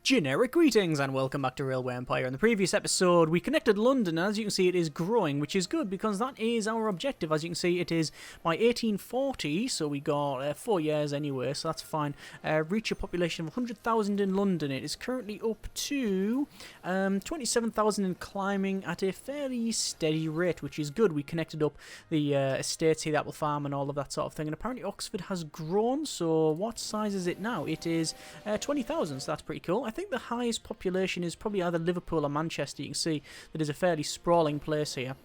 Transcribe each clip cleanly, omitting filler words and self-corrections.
Generic greetings and welcome back to Railway Empire. In the previous episode we connected London, and as you can see it is growing, which is good because that is our objective. As you can see it is by 1840, so we got 4 years anyway, so that's fine. Reach a population of 100,000 in London. It is currently up to 27,000 and climbing at a fairly steady rate, which is good. We connected up the estates here, the apple farm and all of that sort of thing, and apparently Oxford has grown. So what size is it now? It is 20,000, so that's pretty cool. I think the highest population is probably either Liverpool or Manchester. You can see that is a fairly sprawling place here.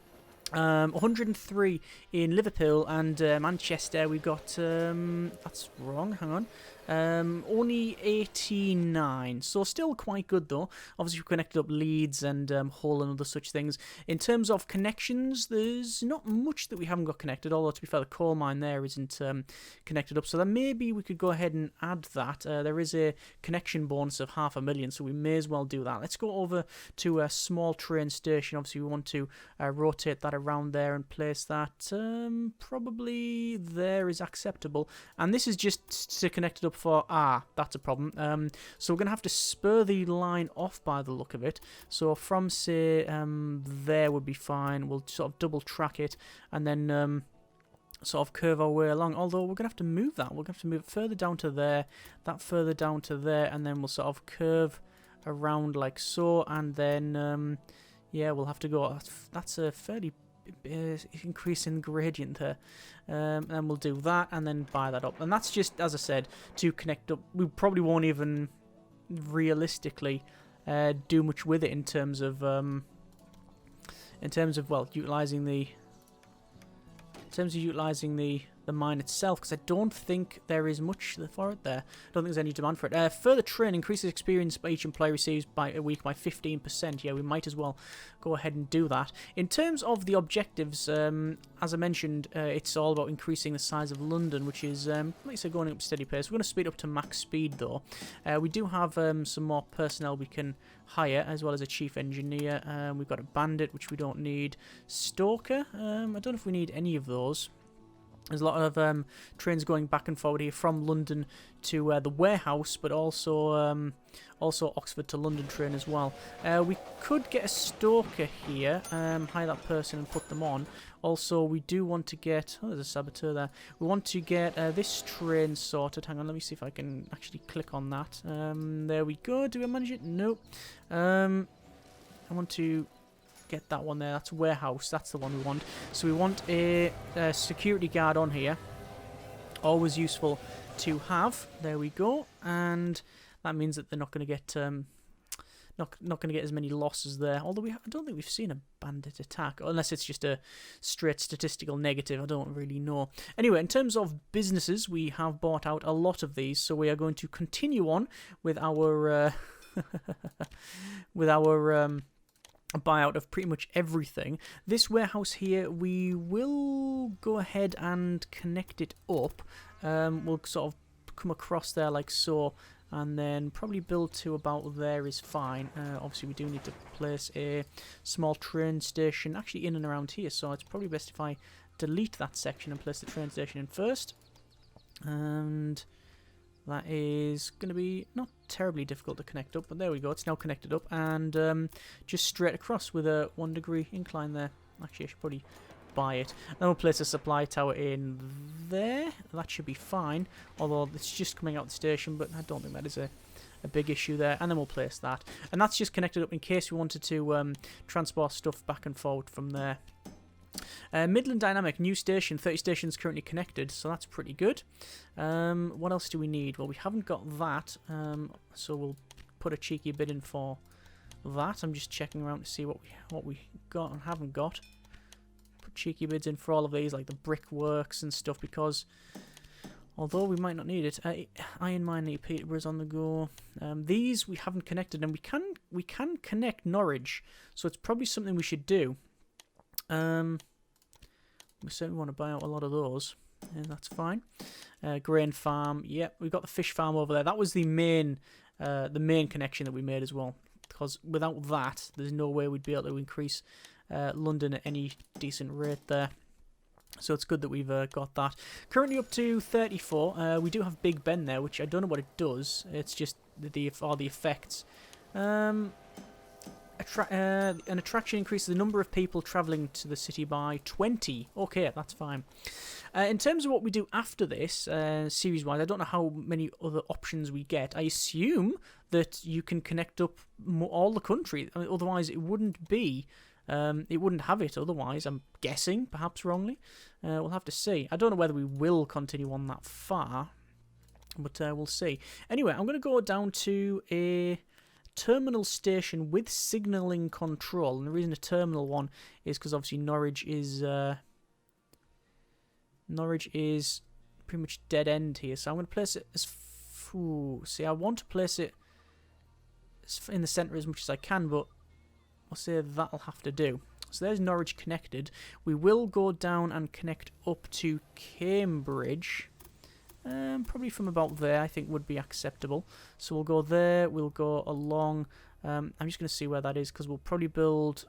103 in Liverpool, and Manchester we've got, that's wrong, hang on, only 89, so still quite good though. Obviously we connected up Leeds and Hull and other such things. In terms of connections, there's not much that we haven't got connected, although to be fair the coal mine there isn't connected up, so then maybe we could go ahead and add that. There is a connection bonus of 500,000, so we may as well do that. Let's go over to a small train station. Obviously we want to rotate that around there and place that probably there is acceptable, and this is just to connect it up for that's a problem. So we're gonna have to spur the line off by the look of it, so from say there would be fine. We'll sort of double track it and then sort of curve our way along, although we're gonna have to move that. We're gonna have to move it further down to there, that further down to there, and then we'll sort of curve around like so, and then yeah, we'll have to go. That's a fairly increasing gradient there, and we'll do that and then buy that up, and that's just, as I said, to connect up. We probably won't even realistically do much with it in terms of well, utilizing the mine itself, because I don't think there is much for it there. I don't think there's any demand for it. Further train increases experience by each employee receives by a week by 15%. Yeah, we might as well go ahead and do that. In terms of the objectives, as I mentioned, it's all about increasing the size of London, which is, like I said, going up steady pace. We're going to speed up to max speed though. We do have some more personnel we can hire, as well as a chief engineer. We've got a bandit, which we don't need. Stoker, I don't know if we need any of those. There's a lot of trains going back and forward here from London to the warehouse, but also Oxford to London train as well. We could get a stoker here, hire that person and put them on. Also, we do want to get... oh, there's a saboteur there. We want to get this train sorted. Hang on, let me see if I can actually click on that. There we go. Do we manage it? Nope. I want to... get that one there. That's warehouse. That's the one we want. So we want a security guard on here. Always useful to have. There we go. And that means that they're not going to get not going to get as many losses there. Although I don't think we've seen a bandit attack, unless it's just a straight statistical negative. I don't really know. Anyway, in terms of businesses, we have bought out a lot of these, so we are going to continue on with our with our buyout of pretty much everything. This warehouse here, we will go ahead and connect it up. We'll sort of come across there like so, and then probably build to about there is fine. Obviously we do need to place a small train station actually in and around here, so it's probably best if I delete that section and place the train station in first. And that is going to be not terribly difficult to connect up, but there we go. It's now connected up, and just straight across with a 1 degree incline there. Actually, I should probably buy it. Then we'll place a supply tower in there. That should be fine, although it's just coming out the station, but I don't think that is a big issue there. And then we'll place that. And that's just connected up in case we wanted to transport stuff back and forward from there. Midland Dynamic, new station, 30 stations currently connected, so that's pretty good. What else do we need? Well, we haven't got that, so we'll put a cheeky bid in for that. I'm just checking around to see what we got and haven't got. Put cheeky bids in for all of these, like the brickworks and stuff, because although we might not need it, Iron Mine near Peterborough's on the go. These we haven't connected, and we can connect Norwich, so it's probably something we should do. We certainly want to buy out a lot of those, and that's fine. Grain farm, yep, we've got the fish farm over there. That was the main connection that we made as well, because without that, there's no way we'd be able to increase London at any decent rate there. So it's good that we've got that. Currently up to 34. We do have Big Ben there, which I don't know what it does. It's just all the effects. An attraction increases the number of people travelling to the city by 20. Okay, that's fine. In terms of what we do after this, series-wise, I don't know how many other options we get. I assume that you can connect up all the country. I mean, otherwise, it wouldn't be... it wouldn't have it otherwise, I'm guessing, perhaps wrongly. We'll have to see. I don't know whether we will continue on that far, but we'll see. Anyway, I'm going to go down to a terminal station with signalling control. And the reason a terminal one is because obviously Norwich is pretty much dead end here. So I'm going to place it as... see, I want to place it in the centre as much as I can, but I'll say that'll have to do. So there's Norwich connected. We will go down and connect up to Cambridge. Probably from about there, I think would be acceptable. So we'll go there. We'll go along. I'm just going to see where that is because we'll probably build.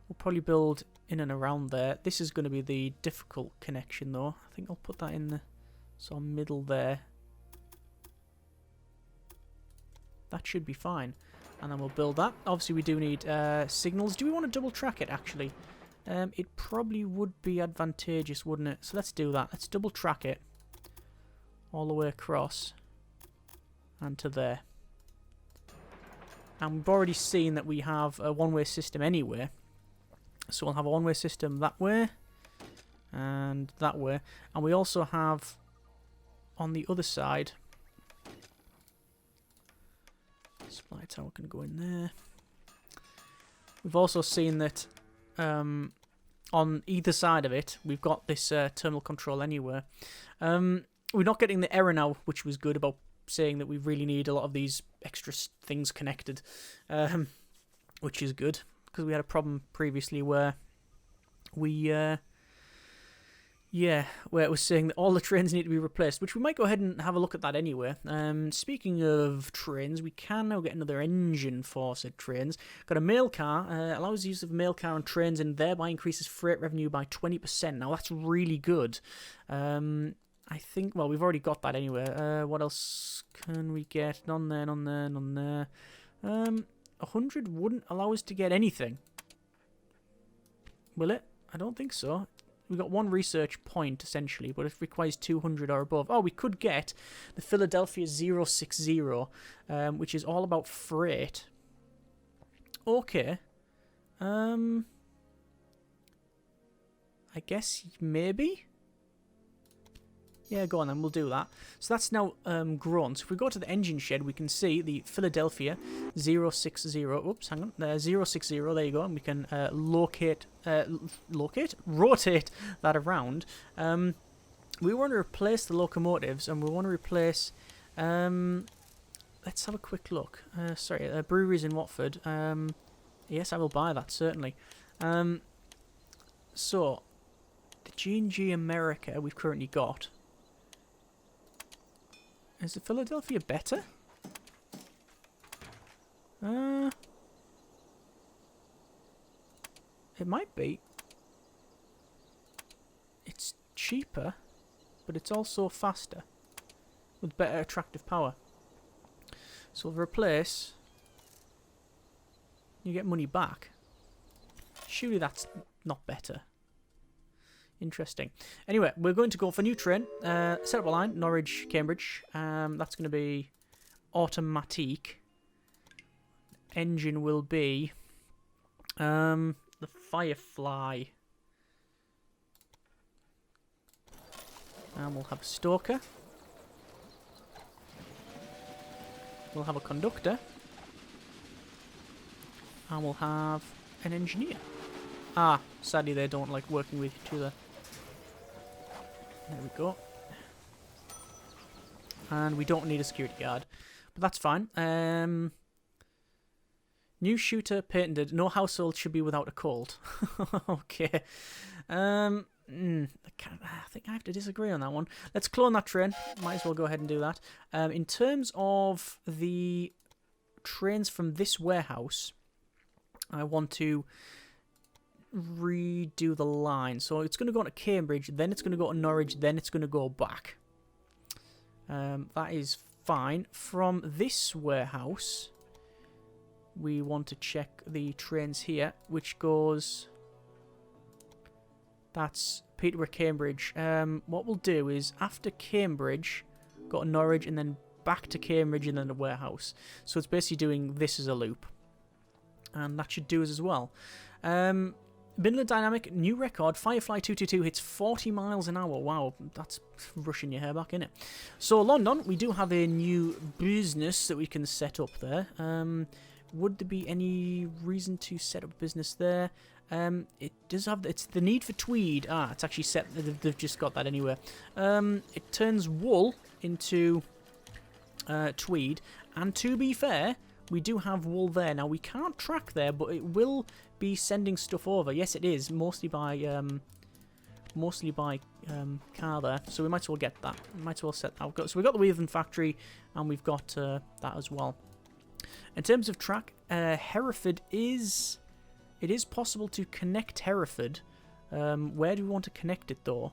We'll probably build in and around there. This is going to be the difficult connection, though. I think I'll put that in the sort of middle there. That should be fine. And then we'll build that. Obviously, we do need signals. Do we want to double track it, actually? It probably would be advantageous, wouldn't it? So let's do that. Let's double track it all the way across and to there. And we've already seen that we have a one-way system anyway. So we'll have a one-way system that way and that way. And we also have on the other side... supply tower can go in there. We've also seen that on either side of it, we've got this terminal control anywhere. We're not getting the error now, which was good about saying that we really need a lot of these extra things connected, which is good, because we had a problem previously where we... where it was saying that all the trains need to be replaced, which we might go ahead and have a look at that anyway. Speaking of trains, we can now get another engine for said trains. Got a mail car, allows the use of mail car and trains and thereby increases freight revenue by 20%. Now that's really good. I think, well, we've already got that anyway. What else can we get? None there, none there, none there. 100 wouldn't allow us to get anything. Will it? I don't think so. We've got one research point, essentially, but it requires 200 or above. Oh, we could get the Philadelphia 060, which is all about freight. Okay. I guess maybe? Yeah, go on then, we'll do that. So that's now grown. So if we go to the engine shed, we can see the Philadelphia 060. Oops, hang on. 060, there you go. And we can rotate that around. We want to replace the locomotives, and we want to replace... let's have a quick look. Sorry, breweries in Watford. Yes, I will buy that, certainly. So, the G&G America we've currently got... Is the Philadelphia better? It might be. It's cheaper, but it's also faster with better attractive power. So we'll replace. You get money back. Surely that's not better. Interesting. Anyway, we're going to go for a new train. Set up a line, Norwich, Cambridge. That's going to be automatic. Engine will be the Firefly. And we'll have a stoker. We'll have a conductor. And we'll have an engineer. Ah, sadly they don't like working with each other. There we go. And we don't need a security guard. But that's fine. New shooter patented. No household should be without a cold. Okay. I think I have to disagree on that one. Let's clone that train. Might as well go ahead and do that. In terms of the trains from this warehouse, I want to redo the line. So it's going to go to Cambridge, then it's going to go to Norwich, then it's going to go back. That is fine. From this warehouse, we want to check the trains here, which goes... That's Peterborough, Cambridge. What we'll do is, after Cambridge, go to Norwich, and then back to Cambridge, and then the warehouse. So it's basically doing this as a loop. And that should do us as well. Binler Dynamic, new record. Firefly 222 hits 40 miles an hour. Wow, that's rushing your hair back, isn't it? So, London, we do have a new business that we can set up there. Would there be any reason to set up business there? It does have... It's the need for tweed. Ah, it's actually set... They've just got that anyway. It turns wool into tweed. And to be fair, we do have wool there. Now, we can't track there, but it will be sending stuff over. Yes, it is. Mostly by car there. So we might as well get that. We might as well set that. So we've got the Weaving Factory, and we've got that as well. In terms of track, Hereford is... It is possible to connect Hereford. Where do we want to connect it, though?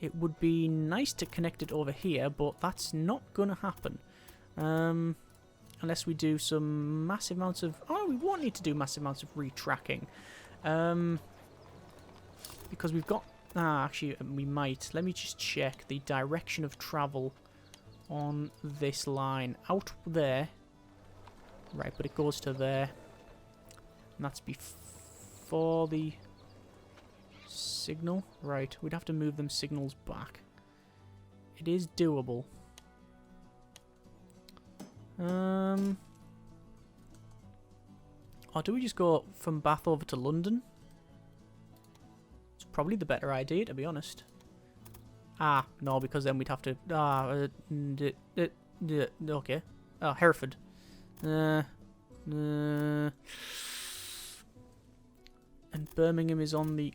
It would be nice to connect it over here, but that's not going to happen. Unless we do some massive amounts of... Oh, we won't need to do massive amounts of retracking. Because we've got... Ah, actually, we might. Let me just check the direction of travel on this line. Out there. Right, but it goes to there. And that's before the signal. Right, we'd have to move them signals back. It is doable. Or do we just go from Bath over to London? It's probably the better idea, to be honest. Ah, no, because then we'd have to... okay. Oh, Hereford. And Birmingham is on the...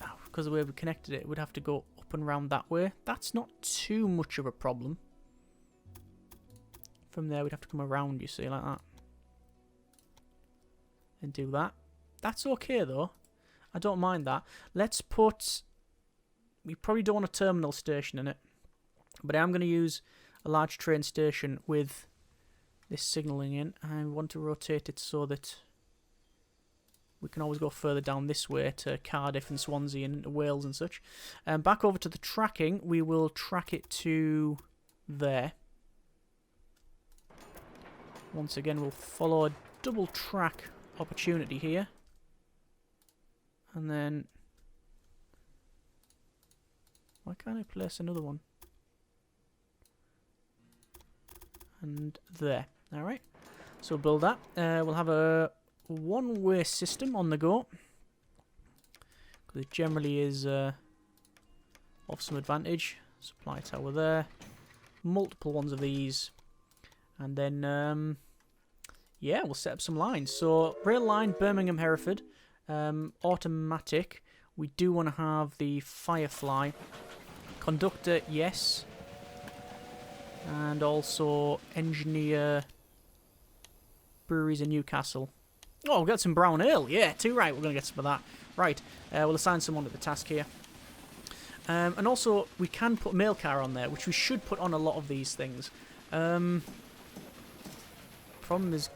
Oh, because of the way we connected it, we'd have to go up and round that way. That's not too much of a problem. From there, we'd have to come around, you see, like that. And do that. That's okay, though. I don't mind that. Let's put... We probably don't want a terminal station in it. But I am going to use a large train station with this signalling in. I want to rotate it so that we can always go further down this way to Cardiff and Swansea and Wales and such. Back over to the tracking, we will track it to there. Once again, we'll follow a double track opportunity here. And then... Why can't I place another one? And there. Alright. So we'll build that. We'll have a one-way system on the go. Because it generally is of some advantage. Supply tower there. Multiple ones of these. And then, yeah, we'll set up some lines. So, rail line, Birmingham, Hereford. Automatic. We do want to have the Firefly. Conductor, yes. And also engineer breweries in Newcastle. Oh, we've got some brown ale. Yeah, too right. We're going to get some of that. Right. We'll assign someone to the task here. And also, we can put mail car on there, which we should put on a lot of these things. Problem is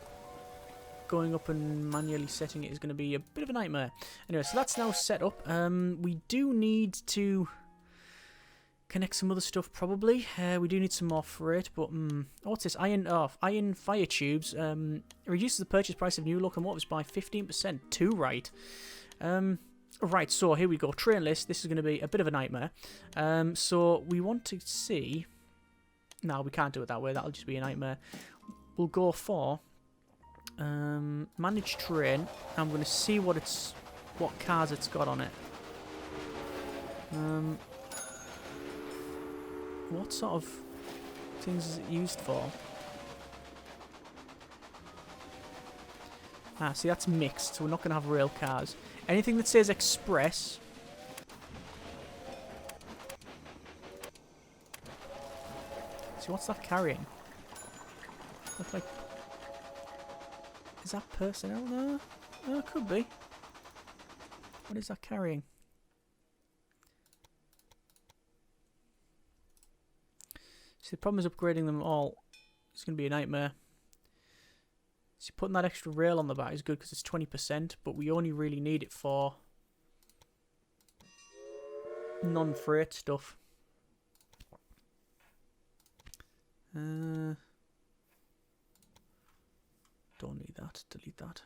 going up and manually setting it is going to be a bit of a nightmare. Anyway, so that's now set up. We do need to connect some other stuff, probably. We do need some more freight, but... what's this? Iron fire tubes. Reduces the purchase price of new locomotives by 15%. Too right. Right, so here we go. Train list. This is going to be a bit of a nightmare. So we want to see... No, we can't do it that way. That'll just be a nightmare. We'll go for managed train. I'm going to see what cars it's got on it. What sort of things is it used for? Ah, see, that's mixed, so we're not going to have rail cars. Anything that says express. See, what's that carrying? Looks like... Is that personnel there? Oh, it could be. What is that carrying? See, the problem is upgrading them all. It's going to be a nightmare. So putting that extra rail on the back is good because it's 20%, but we only really need it for non-freight stuff. Don't need that. Delete that.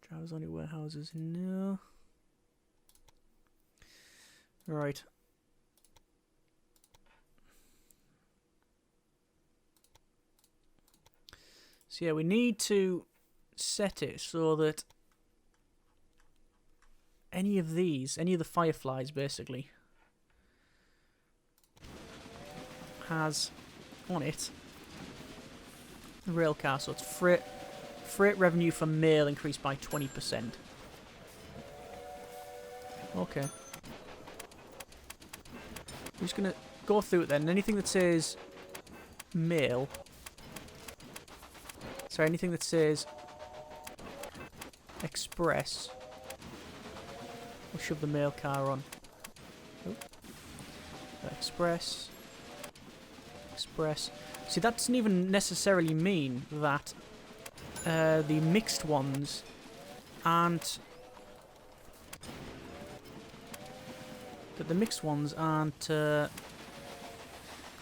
Drivers only warehouses. No. Right. So yeah, we need to set it so that any of the fireflies basically has on it a rail car, so it's freight revenue for mail increased by 20%. Okay. I'm just gonna go through it then. Anything that says mail, sorry, anything that says express, we'll shove the mail car on. Oh. Express. See, that doesn't even necessarily mean that the mixed ones aren't...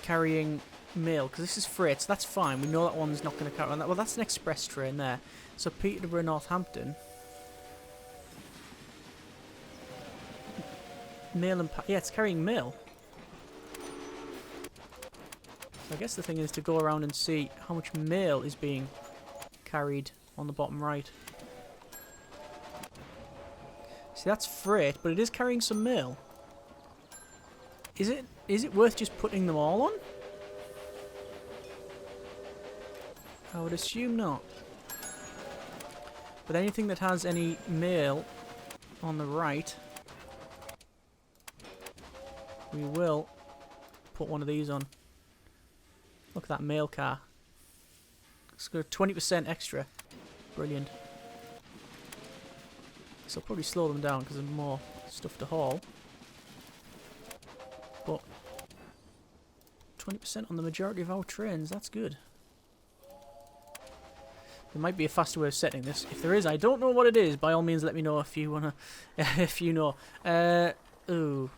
carrying mail, because this is freight, so that's fine. We know that one's not going to carry on that. Well, that's an express train there. So Peterborough, Northampton. Mail and... yeah, it's carrying mail. So I guess the thing is to go around and see how much mail is being carried on the bottom right. See, that's freight, but it is carrying some mail. Is it worth just putting them all on? I would assume not. But anything that has any mail on the right, we will put one of these on. Look at that mail car. It's got 20% extra. Brilliant. So I'll probably slow them down because there's more stuff to haul. But 20% on the majority of our trains, that's good. There might be a faster way of setting this. If there is, I don't know what it is. By all means, let me know if you wanna. If you know. Ooh.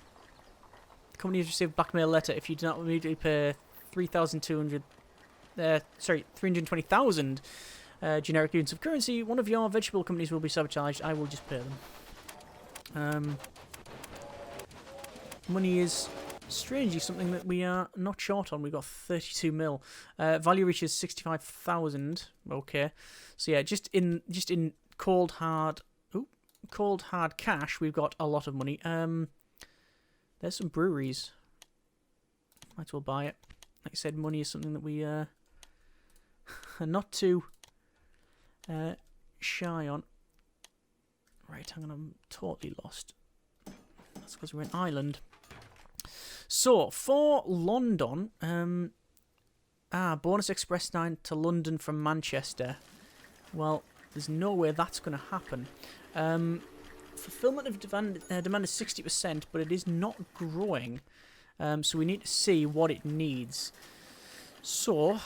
The company has received a blackmail letter. If you do not immediately pay 320,000 generic units of currency, one of your vegetable companies will be sabotaged. I will just pay them. Money is strangely something that we are not short on. We've got 32 mil. Value reaches 65,000. Okay, so yeah, just in cold hard cash, we've got a lot of money. There's some breweries. Might as well buy it. Like I said, money is something that we are not too shy on. Right, hang on, I'm totally lost. That's because we're in Ireland. So, for London, bonus express 9 to London from Manchester. Well, there's no way that's going to happen. Fulfillment of demand is 60%, but it is not growing. So we need to see what it needs. So,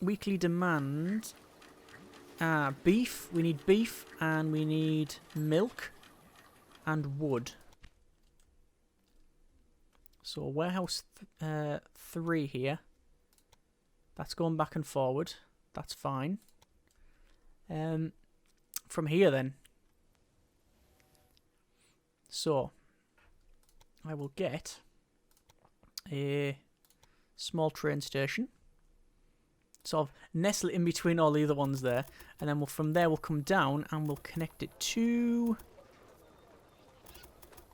weekly demand. Beef. We need beef, and we need milk and wood. So warehouse 3 here. That's going back and forward. That's fine. From here then. So I will get a small train station. Sort of nestle in between all the other ones there. And then from there we'll come down and we'll connect it to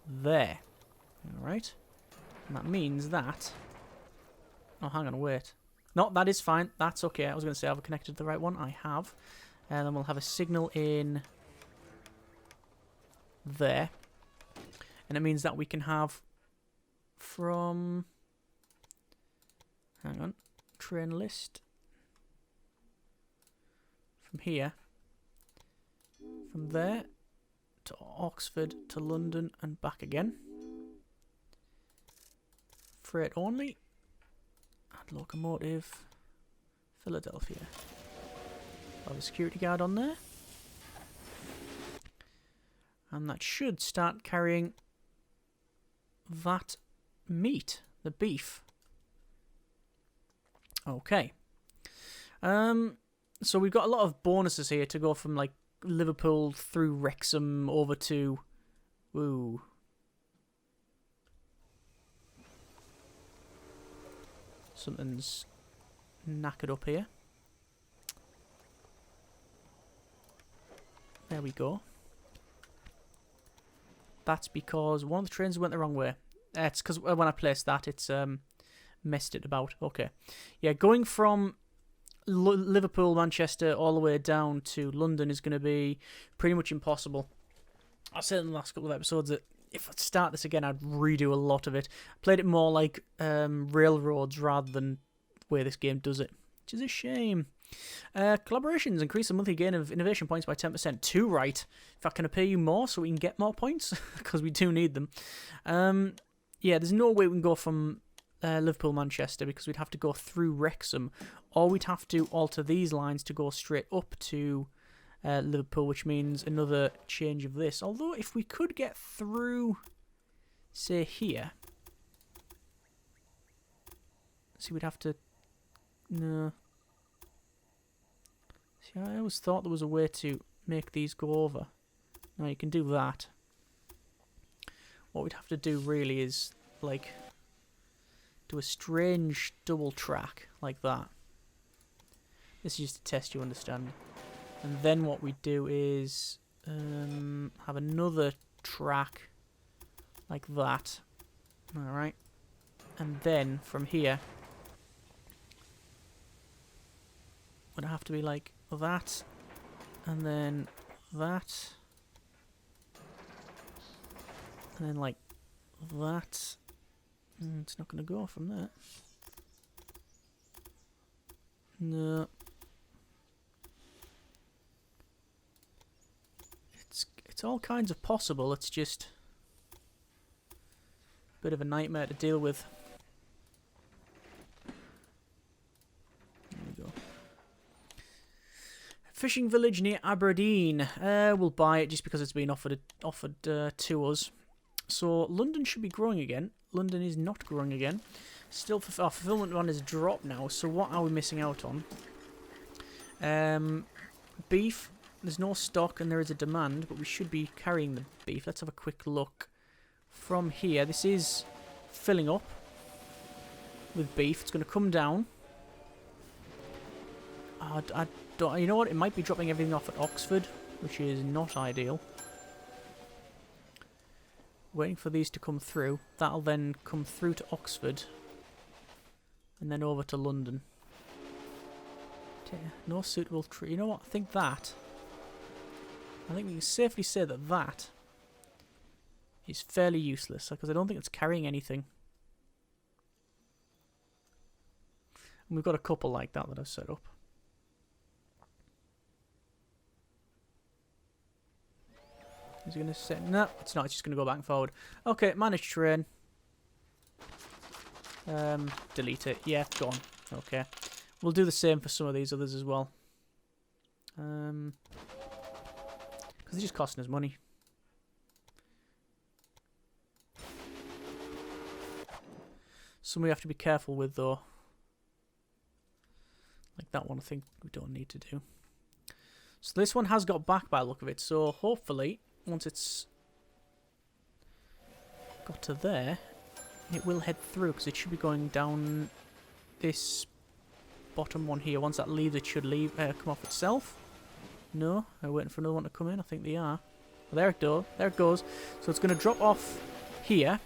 there. Alright. And that means that... oh, hang on, wait. No, that is fine. That's okay. I was going to say, have I connected to the right one? I have. And then we'll have a signal in there. And it means that we can have from... hang on. Train list. from here, from there to Oxford to London and back again. Freight only. Add locomotive. Philadelphia. Have a security guard on there. And that should start carrying that meat, the beef. Okay. So we've got a lot of bonuses here to go from like Liverpool through Wrexham over to... Ooh. Something's knackered up here. There we go. That's because one of the trains went the wrong way. It's because when I placed that, it's messed it about. Okay. Yeah, going from Liverpool, Manchester, all the way down to London is going to be pretty much impossible. I said in the last couple of episodes that if I start this again, I'd redo a lot of it. I played it more like railroads rather than the way this game does it, which is a shame. Collaborations increase the monthly gain of innovation points by 10%. Too right. In fact, can I pay you more so we can get more points? Because we do need them. Yeah, there's no way we can go from Liverpool, Manchester, because we'd have to go through Wrexham, or we'd have to alter these lines to go straight up to Liverpool, which means another change of this. Although, if we could get through, say, here... See, we'd have to... No... See, I always thought there was a way to make these go over. Now you can do that. What we'd have to do really is, like, do a strange double track like that. This is just to test you understand. And then what we do is have another track like that. Alright. And then from here, would have to be like that, and then that, and then like that. It's not going to go from there. No. It's all kinds of possible. It's just a bit of a nightmare to deal with. Fishing village near Aberdeen. We'll buy it just because it's been offered to us. So London should be growing again. London is not growing again. Still, our fulfillment one is dropped now. So what are we missing out on? Beef. There's no stock and there is a demand, but we should be carrying the beef. Let's have a quick look from here. This is filling up with beef. It's going to come down. I don't, you know what? It might be dropping everything off at Oxford, which is not ideal. Waiting for these to come through. That'll then come through to Oxford. And then over to London. No suitable tree. You know what? I think we can safely say that that is fairly useless, because I don't think it's carrying anything. And we've got a couple like that I've set up. Is it going to set? No, it's not. It's just going to go back and forward. Okay, manage terrain. Delete it. Yeah, gone. Okay. We'll do the same for some of these others as well. Because they're just costing us money. Some we have to be careful with, though. Like that one, I think we don't need to do. So this one has got back by the look of it. So hopefully, once it's got to there, it will head through, because it should be going down this bottom one here. Once that leaves, it should leave, come off itself. No, I'm waiting for another one to come in. I think they are. Well, there it goes. There it goes. So it's going to drop off here,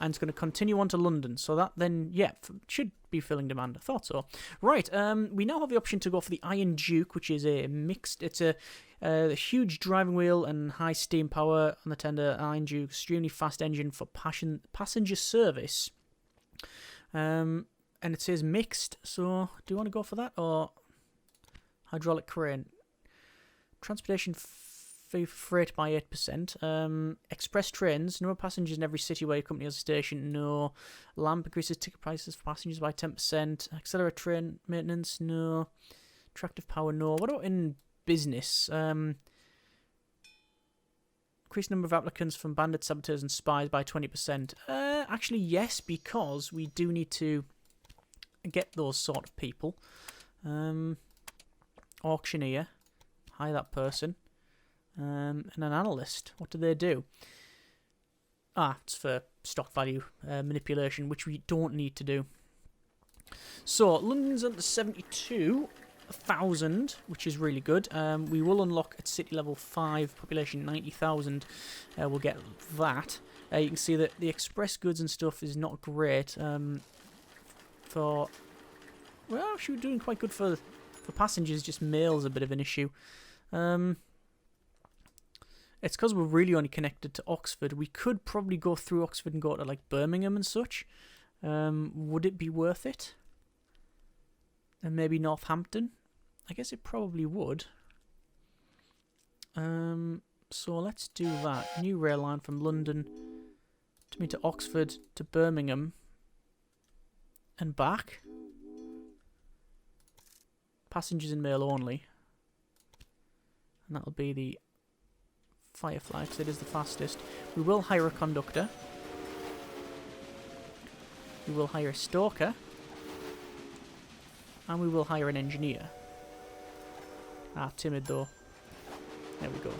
and it's going to continue on to London. So that then, yeah, should be filling demand. I thought so. Right, we now have the option to go for the Iron Duke, which is a mixed... It's a huge driving wheel and high steam power on the tender. Iron Duke, extremely fast engine for passenger service. And it says mixed, so do you want to go for that, or hydraulic crane? Transportation freight by 8%. Express trains, no passengers in every city where your company has a station, no. LAMP increases ticket prices for passengers by 10%. Accelerate train maintenance, no. Attractive power, no. What about in business? Increased number of applicants from bandits, saboteurs, and spies by 20%. Actually, yes, because we do need to get those sort of people. Auctioneer, hire that person. And an analyst. What do they do? It's for stock value manipulation, which we don't need to do. So, London's at the 72,000, which is really good. We will unlock at city level 5, population 90,000. We'll get that. You can see that the express goods and stuff is not great. Well, actually we're doing quite good for passengers, just mail's a bit of an issue. It's because we're really only connected to Oxford. We could probably go through Oxford and go to like Birmingham and such. Would it be worth it? And maybe Northampton? I guess it probably would. So let's do that. New rail line from London to Oxford to Birmingham and back. Passengers and mail only. And that'll be the Firefly, because it is the fastest. We will hire a conductor. We will hire a stalker. And we will hire an engineer. Timid though. There we go.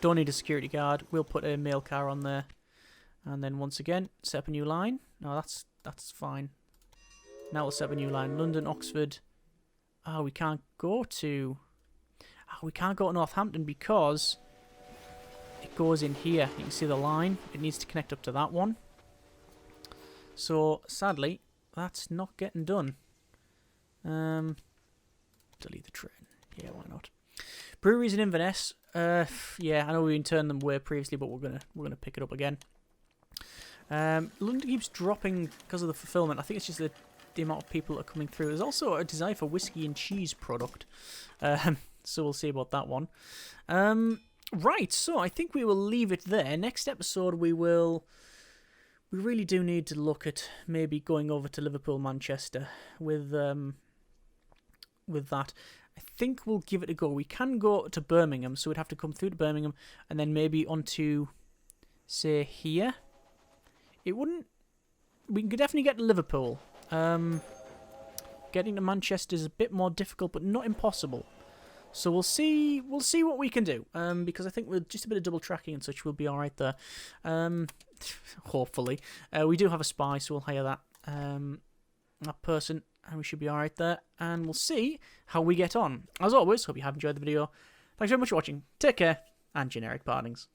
Don't need a security guard. We'll put a mail car on there. And then once again, set up a new line. No, that's fine. Now we'll set up a new line. London, Oxford. We can't go to... we can't go to Northampton because it goes in here. You can see the line. It needs to connect up to that one. So, sadly, that's not getting done. Delete the train. Yeah, why not? Breweries in Inverness. Yeah, I know we turned them away previously, but we're gonna pick it up again. London keeps dropping because of the fulfillment. I think it's just the amount of people that are coming through. There's also a desire for whiskey and cheese product. So we'll see about that one. Right, so I think we will leave it there. Next episode we really do need to look at maybe going over to Liverpool, Manchester with that. I think we'll give it a go. We can go to Birmingham, so we'd have to come through to Birmingham and then maybe onto, say, here. It wouldn't... We could definitely get to Liverpool. Getting to Manchester is a bit more difficult, but not impossible. So we'll see what we can do. Because I think with just a bit of double tracking and such, we'll be alright there. Hopefully. We do have a spy, so we'll hire that person, and we should be alright there. And we'll see how we get on. As always, hope you have enjoyed the video. Thanks very much for watching. Take care, and generic partings.